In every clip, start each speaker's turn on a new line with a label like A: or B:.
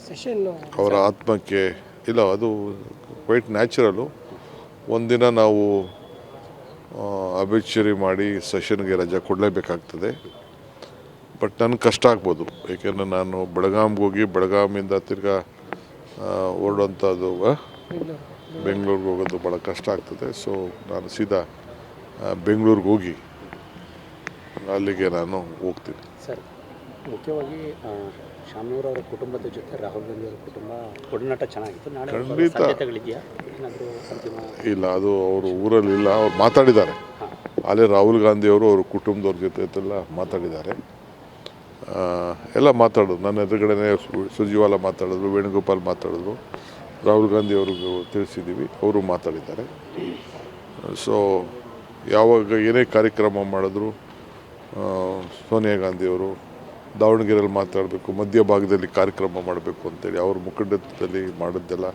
A: Session
B: ಅವರ ಆತ್ಮಕ್ಕೆ ಇಲ್ಲ, ಅದು ಕ್ವೈಟ್ ನ್ಯಾಚುರಲು. ಒಂದಿನ ನಾವು ಅಬಿಚರಿ ಮಾಡಿ ಸೆಷನ್ಗೆ ರಜೆ ಕೊಡಲೇಬೇಕಾಗ್ತದೆ. ಬಟ್ ನನಗೆ ಕಷ್ಟ ಆಗ್ಬೋದು, ಏಕೆಂದರೆ ನಾನು ಬೆಳಗಾಂಗೆ ಹೋಗಿ ಬೆಳಗಾಮಿಂದ ತಿರ್ಗಾ ಹೊರಡುವಂಥದ್ದು ಬೆಂಗಳೂರಿಗೆ ಹೋಗೋದು ಭಾಳ ಕಷ್ಟ ಆಗ್ತದೆ. ಸೊ ನಾನು ಸೀದಾ ಬೆಂಗಳೂರಿಗೆ ಹೋಗಿ ಅಲ್ಲಿಗೆ ನಾನು ಹೋಗ್ತೀನಿ.
C: ಸರ್, ಮುಖ್ಯವಾಗಿ ಶಾಮನೂರ್ ಅವರ ಕುಟುಂಬದ ಜೊತೆ ರಾಹುಲ್ ಗಾಂಧಿ ಅವರ ಕುಟುಂಬ ಒಡನಾಟ ಚೆನ್ನಾಗಿತ್ತು. ನಾಳೆ
B: ಖಂಡಿತ
C: ಸಾಧ್ಯತೆಗಳಿದೆಯಾ? ಏನಾದರೂ ಅಂತಿಮ
B: ಇಲ್ಲ, ಅದು ಅವರು ಊರಲ್ಲಿಲ್ಲ. ಅವ್ರು ಮಾತಾಡಿದ್ದಾರೆ. ಅಲ್ಲೇ ರಾಹುಲ್ ಗಾಂಧಿ ಅವರು ಅವ್ರ ಕುಟುಂಬದವ್ರ ಜೊತೆ ಎಲ್ಲ ಮಾತಾಡಿದ್ದಾರೆ. ಎಲ್ಲ ಮಾತಾಡೋದು ನನ್ನ ಎದುರುಗಡೆನೇ ಸುರ್ಜೇವಾಲಾ ಮಾತಾಡಿದ್ರು, ವೇಣುಗೋಪಾಲ್ ಮಾತಾಡಿದ್ರು, ರಾಹುಲ್ ಗಾಂಧಿ ಅವ್ರಿಗೂ ತಿಳಿಸಿದ್ದೀವಿ, ಅವರು ಮಾತಾಡಿದ್ದಾರೆ. ಸೊ ಯಾವಾಗ ಏನೇ ಕಾರ್ಯಕ್ರಮ ಮಾಡಿದ್ರು ಸೋನಿಯಾ ಗಾಂಧಿಯವರು ದಾವಣಗೆರೆಯಲ್ಲಿ ಮಾತಾಡಬೇಕು, ಮಧ್ಯ ಭಾಗದಲ್ಲಿ ಕಾರ್ಯಕ್ರಮ ಮಾಡಬೇಕು ಅಂತೇಳಿ ಅವ್ರ ಮುಖಂಡತ್ವದಲ್ಲಿ ಮಾಡಿದ್ದೆಲ್ಲ.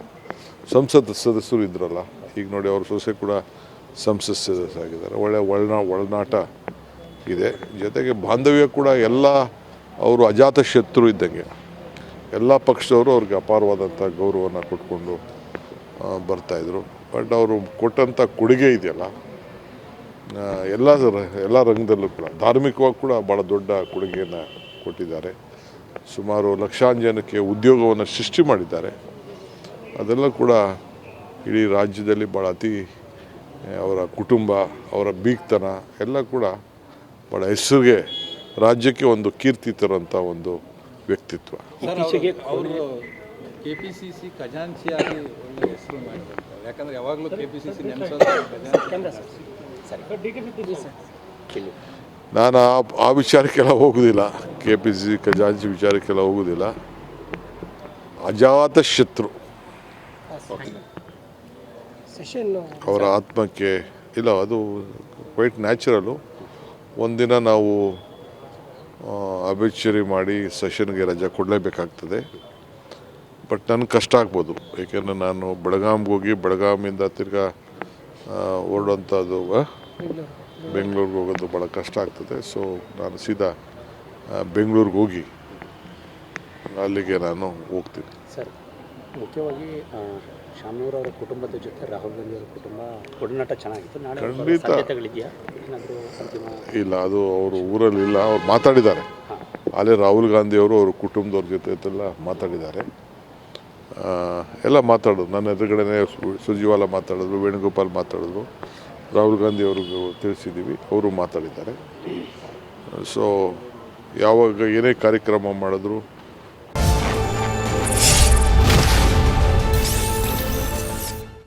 B: ಸಂಸತ್ ಸದಸ್ಯರು ಇದ್ರಲ್ಲ, ಈಗ ನೋಡಿ ಅವ್ರ ಸೊಸೆ ಕೂಡ ಸಂಸತ್ ಸದಸ್ಯರಾಗಿದ್ದಾರೆ. ಒಳನಾಟ ಇದೆ. ಜೊತೆಗೆ ಬಾಂಧವ್ಯ ಕೂಡ ಎಲ್ಲ ಅವರು ಅಜಾತ ಶತ್ರು ಇದ್ದಂಗೆ. ಎಲ್ಲ ಪಕ್ಷದವರು ಅವ್ರಿಗೆ ಅಪಾರವಾದಂಥ ಗೌರವನ ಕೊಟ್ಕೊಂಡು ಬರ್ತಾಯಿದ್ರು. ಬಟ್ ಅವರು ಕೊಟ್ಟಂಥ ಕೊಡುಗೆ ಇದೆಯಲ್ಲ, ಎಲ್ಲ ರಂಗದಲ್ಲೂ ಕೂಡ ಧಾರ್ಮಿಕವಾಗಿ ಕೂಡ ಭಾಳ ದೊಡ್ಡ ಕೊಡುಗೆಯನ್ನು ಕೊಟ್ಟಿದ್ದಾರೆ. ಸುಮಾರು ಲಕ್ಷಾಂತರ ಜನಕ್ಕೆ ಉದ್ಯೋಗವನ್ನು ಸೃಷ್ಟಿ ಮಾಡಿದ್ದಾರೆ. ಅದೆಲ್ಲ ಕೂಡ ಇಡೀ ರಾಜ್ಯದಲ್ಲಿ ಭಾಳ ಅವರ ಕುಟುಂಬ, ಅವರ ಬೀಗ್ತನ ಎಲ್ಲ ಕೂಡ ಭಾಳ ಹೆಸರಿಗೆ, ರಾಜ್ಯಕ್ಕೆ ಒಂದು ಕೀರ್ತಿ ತರುವಂಥ ಒಂದು ವ್ಯಕ್ತಿತ್ವ.
D: ಇತ್ತೀಚೆಗೆ ಅವರು KPCC ಖಜಾಂಚಿಯಾಗಿ ಒಳ್ಳೆ ಹೆಸರು ಮಾಡಿದ್ದಾರೆ. ಯಾಕಂದರೆ ಯಾವಾಗಲೂ KPCC
B: ನಾನು ಆ ವಿಚಾರಕ್ಕೆಲ್ಲ ಹೋಗೋದಿಲ್ಲ. KPCC ಖಜಾಂಚಿ ವಿಚಾರಕ್ಕೆಲ್ಲ ಹೋಗೋದಿಲ್ಲ. ಅಜಾತ ಶತ್ರು.
A: ಸೆಷನ್
B: ಅವರ ಆತ್ಮಕ್ಕೆ ಇಲ್ಲ, ಅದು ಕ್ವೈಟ್ ನ್ಯಾಚುರಲು. ಒಂದಿನ ನಾವು ಅಬಿಚರಿ ಮಾಡಿ ಸೆಷನ್ಗೆ ರಜೆ ಕೊಡಲೇಬೇಕಾಗ್ತದೆ. ಬಟ್ ನನಗೆ ಕಷ್ಟ ಆಗ್ಬೋದು, ಏಕೆಂದರೆ ನಾನು ಬೆಳಗಾಂಗೆ ಹೋಗಿ ಬೆಳಗಾಮಿಂದ ತಿರ್ಗಾ ಹೊರಡುವಂಥದ್ದು ಬೆಂಗಳೂರಿಗೆ ಹೋಗೋದು ಭಾಳ ಕಷ್ಟ ಆಗ್ತದೆ. ಸೊ ನಾನು ಸೀದಾ ಬೆಂಗಳೂರಿಗೆ ಹೋಗಿ ಅಲ್ಲಿಗೆ ನಾನು ಹೋಗ್ತೀನಿ.
C: ಸರ್, ಮುಖ್ಯವಾಗಿ ಶಾಮನೂರ್ ಅವರ ಕುಟುಂಬದ ಜೊತೆ ರಾಹುಲ್ ಗಾಂಧಿ ಅವರ ಕುಟುಂಬ ಒಡನಾಟ ಚೆನ್ನಾಗಿತ್ತು. ನಾಳೆ
B: ಖಂಡಿತ
C: ಸಾಧ್ಯತೆಗಳಿದೆಯಾ? ಏನಾದರೂ ಅಂತಿಮ
B: ಇಲ್ಲ, ಅದು ಅವರು ಊರಲ್ಲಿಲ್ಲ. ಅವ್ರು ಮಾತಾಡಿದ್ದಾರೆ. ಅಲ್ಲೇ ರಾಹುಲ್ ಗಾಂಧಿ ಅವರು ಅವ್ರ ಕುಟುಂಬದವ್ರ ಜೊತೆ ಎಲ್ಲ ಮಾತಾಡಿದ್ದಾರೆ. ಎಲ್ಲ ಮಾತಾಡೋದು ನನ್ನ ಎದುರುಗಡೆನೇ ಸುರ್ಜೇವಾಲಾ ಮಾತಾಡಿದ್ರು, ವೇಣುಗೋಪಾಲ್ ಮಾತಾಡಿದ್ರು, ರಾಹುಲ್ ಗಾಂಧಿ ಅವ್ರಿಗೂ ತಿಳಿಸಿದ್ದೀವಿ, ಅವರು ಮಾತಾಡಿದ್ದಾರೆ. ಸೊ ಯಾವಾಗ ಏನೇ ಕಾರ್ಯಕ್ರಮ ಮಾಡಿದ್ರು